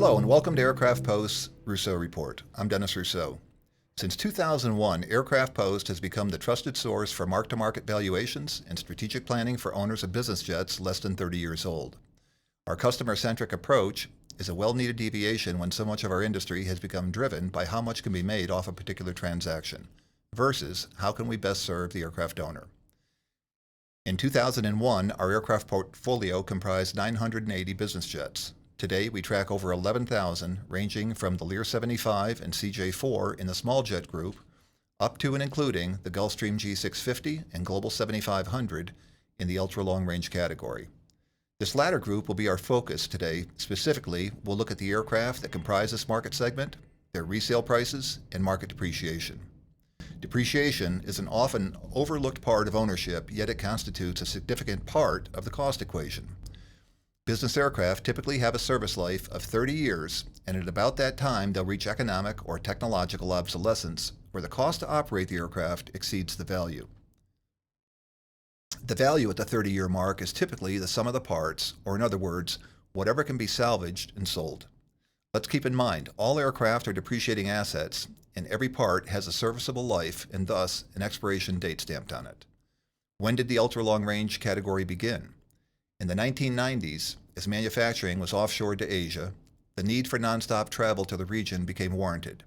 Hello and welcome to AircraftPost's Rousseau Report. I'm Dennis Rousseau. Since 2001, AircraftPost has become the trusted source for mark-to-market valuations and strategic planning for owners of business jets less than 30 years old. Our customer-centric approach is a well-needed deviation when so much of our industry has become driven by how much can be made off a particular transaction versus how can we best serve the aircraft owner. In 2001, our aircraft portfolio comprised 980 business jets. Today, we track over 11,000, ranging from the Lear 75 and CJ4 in the small jet group, up to and including the Gulfstream G650 and Global 7500 in the ultra-long-range category. This latter group will be our focus today. Specifically, we'll look at the aircraft that comprise this market segment, their resale prices, and market depreciation. Depreciation is an often overlooked part of ownership, yet it constitutes a significant part of the cost equation. Business aircraft typically have a service life of 30 years, and at about that time they'll reach economic or technological obsolescence, where the cost to operate the aircraft exceeds the value. The value at the 30-year mark is typically the sum of the parts, or in other words, whatever can be salvaged and sold. Let's keep in mind, all aircraft are depreciating assets, and every part has a serviceable life and thus an expiration date stamped on it. When did the ultra-long-range category begin? In the 1990s, as manufacturing was offshored to Asia, the need for nonstop travel to the region became warranted.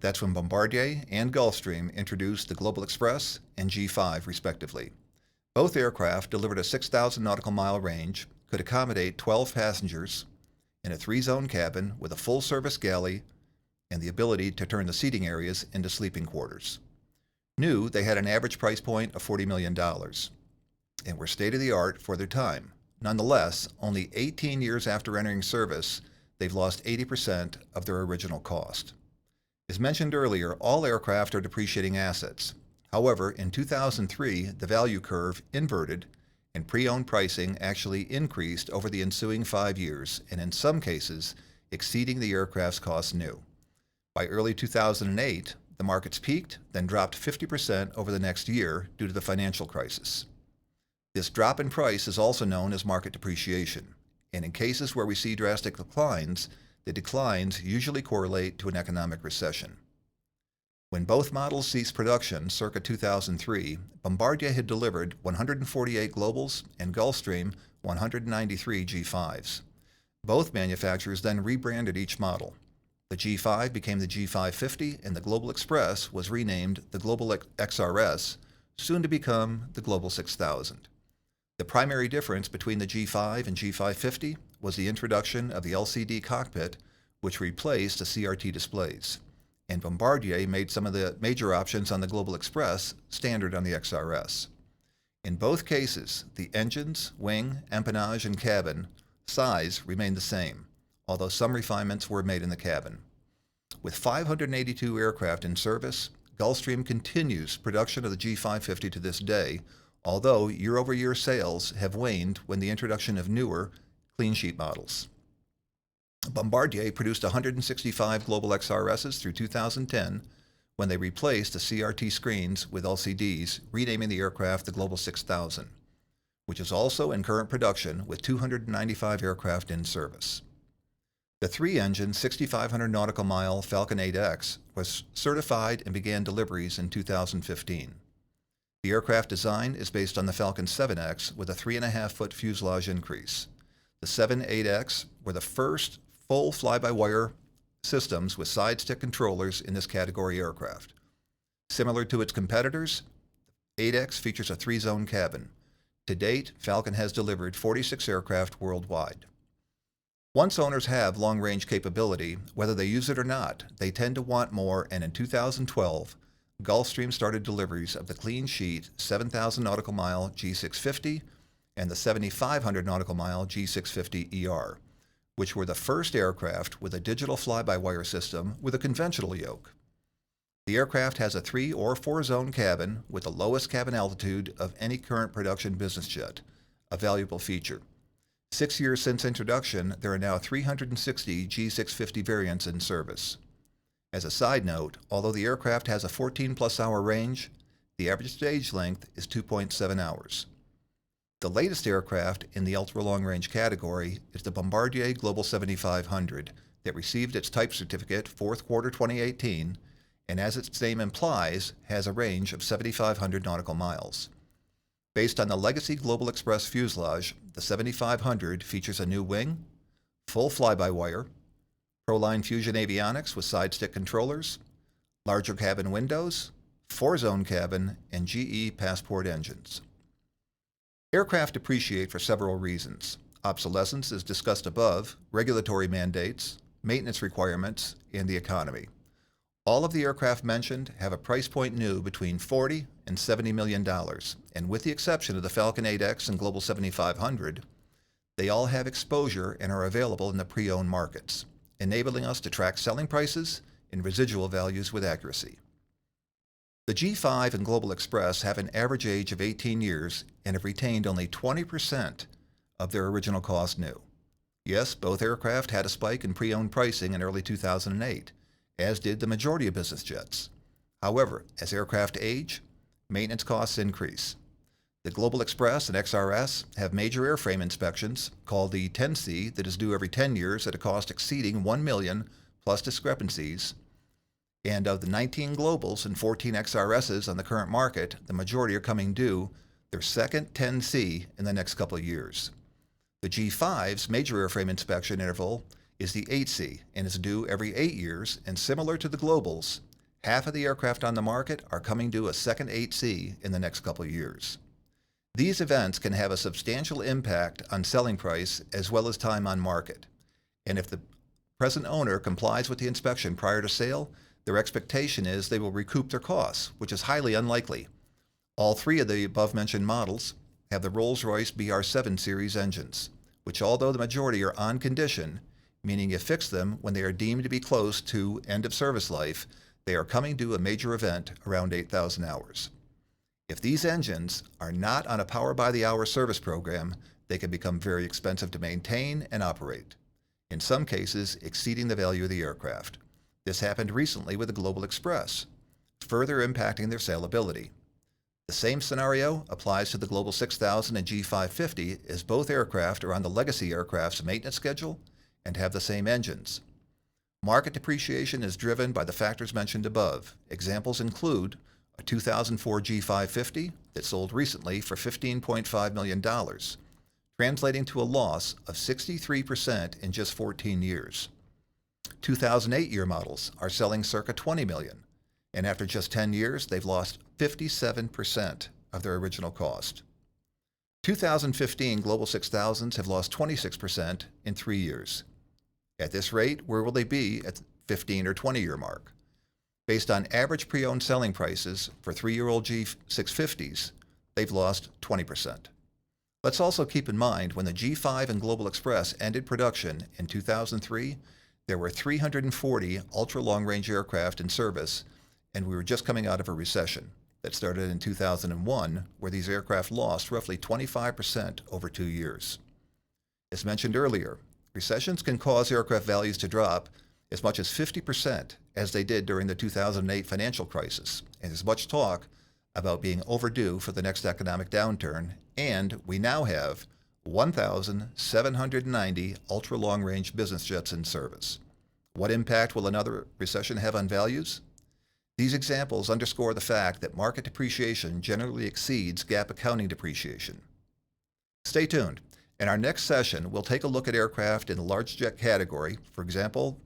That's when Bombardier and Gulfstream introduced the Global Express and G5, respectively. Both aircraft delivered a 6,000 nautical mile range, could accommodate 12 passengers in a 3-zone cabin with a full-service galley and the ability to turn the seating areas into sleeping quarters. New, they had an average price point of $40 million. And were state-of-the-art for their time. Nonetheless, only 18 years after entering service, they've lost 80% of their original cost. As mentioned earlier, all aircraft are depreciating assets. However, in 2003, the value curve inverted and pre-owned pricing actually increased over the ensuing 5 years, and in some cases, exceeding the aircraft's cost new. By early 2008, the markets peaked, then dropped 50% over the next year due to the financial crisis. This drop in price is also known as market depreciation, and in cases where we see drastic declines, the declines usually correlate to an economic recession. When both models ceased production circa 2003, Bombardier had delivered 148 Globals and Gulfstream 193 G5s. Both manufacturers then rebranded each model. The G5 became the G550 and the Global Express was renamed the Global XRS, soon to become the Global 6000. The primary difference between the G5 and G550 was the introduction of the LCD cockpit, which replaced the CRT displays, and Bombardier made some of the major options on the Global Express standard on the XRS. In both cases, the engines, wing, empennage, and cabin size remained the same, although some refinements were made in the cabin. With 582 aircraft in service, Gulfstream continues production of the G550 to this day, although year-over-year sales have waned when the introduction of newer, clean sheet models. Bombardier produced 165 Global XRSs through 2010 when they replaced the CRT screens with LCDs, renaming the aircraft the Global 6000, which is also in current production with 295 aircraft in service. The 3-engine 6,500 nautical mile Falcon 8X was certified and began deliveries in 2015. The aircraft design is based on the Falcon 7X with a 3.5-foot fuselage increase. The 7-8X were the first full fly-by-wire systems with side-stick controllers in this category aircraft. Similar to its competitors, 8X features a 3-zone cabin. To date, Falcon has delivered 46 aircraft worldwide. Once owners have long-range capability, whether they use it or not, they tend to want more, and in 2012, Gulfstream started deliveries of the clean sheet 7,000 nautical mile G650 and the 7,500 nautical mile G650ER, which were the first aircraft with a digital fly-by-wire system with a conventional yoke. The aircraft has a 3- or 4-zone cabin with the lowest cabin altitude of any current production business jet, a valuable feature. 6 years since introduction, there are now 360 G650 variants in service. As a side note, although the aircraft has a 14-plus hour range, the average stage length is 2.7 hours. The latest aircraft in the ultra-long-range category is the Bombardier Global 7500 that received its type certificate fourth quarter 2018 and, as its name implies, has a range of 7,500 nautical miles. Based on the legacy Global Express fuselage, the 7500 features a new wing, full fly-by-wire, Proline Fusion avionics with side-stick controllers, larger cabin windows, 4-zone cabin, and GE Passport engines. Aircraft depreciate for several reasons. Obsolescence is discussed above, regulatory mandates, maintenance requirements, and the economy. All of the aircraft mentioned have a price point new between $40 and $70 million, and with the exception of the Falcon 8X and Global 7500, they all have exposure and are available in the pre-owned markets, enabling us to track selling prices and residual values with accuracy. The G5 and Global Express have an average age of 18 years and have retained only 20% of their original cost new. Yes, both aircraft had a spike in pre-owned pricing in early 2008, as did the majority of business jets. However, as aircraft age, maintenance costs increase. The Global Express and XRS have major airframe inspections, called the 10C, that is due every 10 years at a cost exceeding $1 million plus discrepancies. And of the 19 Globals and 14 XRSs on the current market, the majority are coming due their second 10C in the next couple of years. The G5's major airframe inspection interval is the 8C and is due every 8 years, and similar to the Globals, half of the aircraft on the market are coming due a second 8C in the next couple of years. These events can have a substantial impact on selling price as well as time on market, and if the present owner complies with the inspection prior to sale, their expectation is they will recoup their costs, which is highly unlikely. All three of the above-mentioned models have the Rolls-Royce BR7 series engines, which, although the majority are on condition, meaning you fix them when they are deemed to be close to end of service life, they are coming due a major event around 8,000 hours. If these engines are not on a power-by-the-hour service program, they can become very expensive to maintain and operate, in some cases exceeding the value of the aircraft. This happened recently with the Global Express, further impacting their saleability. The same scenario applies to the Global 6000 and G550, as both aircraft are on the legacy aircraft's maintenance schedule and have the same engines. Market depreciation is driven by the factors mentioned above. Examples include a 2004 G550 that sold recently for $15.5 million, translating to a loss of 63% in just 14 years. 2008 year models are selling circa $20 million, and after just 10 years, they've lost 57% of their original cost. 2015 Global 6000s have lost 26% in 3 years. At this rate, where will they be at the 15 or 20 year mark? Based on average pre-owned selling prices for 3-year-old G650s, they've lost 20%. Let's also keep in mind when the G5 and Global Express ended production in 2003, there were 340 ultra-long-range aircraft in service, and we were just coming out of a recession that started in 2001, where these aircraft lost roughly 25% over 2 years. As mentioned earlier, recessions can cause aircraft values to drop as much as 50%, as they did during the 2008 financial crisis, and there's much talk about being overdue for the next economic downturn, and we now have 1,790 ultra-long-range business jets in service. What impact will another recession have on values? These examples underscore the fact that market depreciation generally exceeds GAAP accounting depreciation. Stay tuned. In our next session, we'll take a look at aircraft in the large jet category, for example,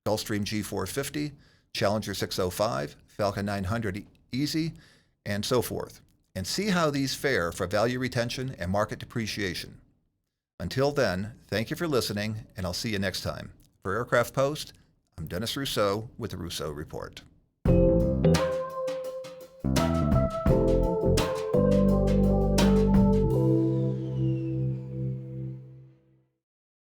Gulfstream G450, Challenger 605, Falcon 900 Easy, and so forth, and see how these fare for value retention and market depreciation. Until then, thank you for listening, and I'll see you next time. For Aircraft Post, I'm Dennis Rousseau with the Rousseau Report.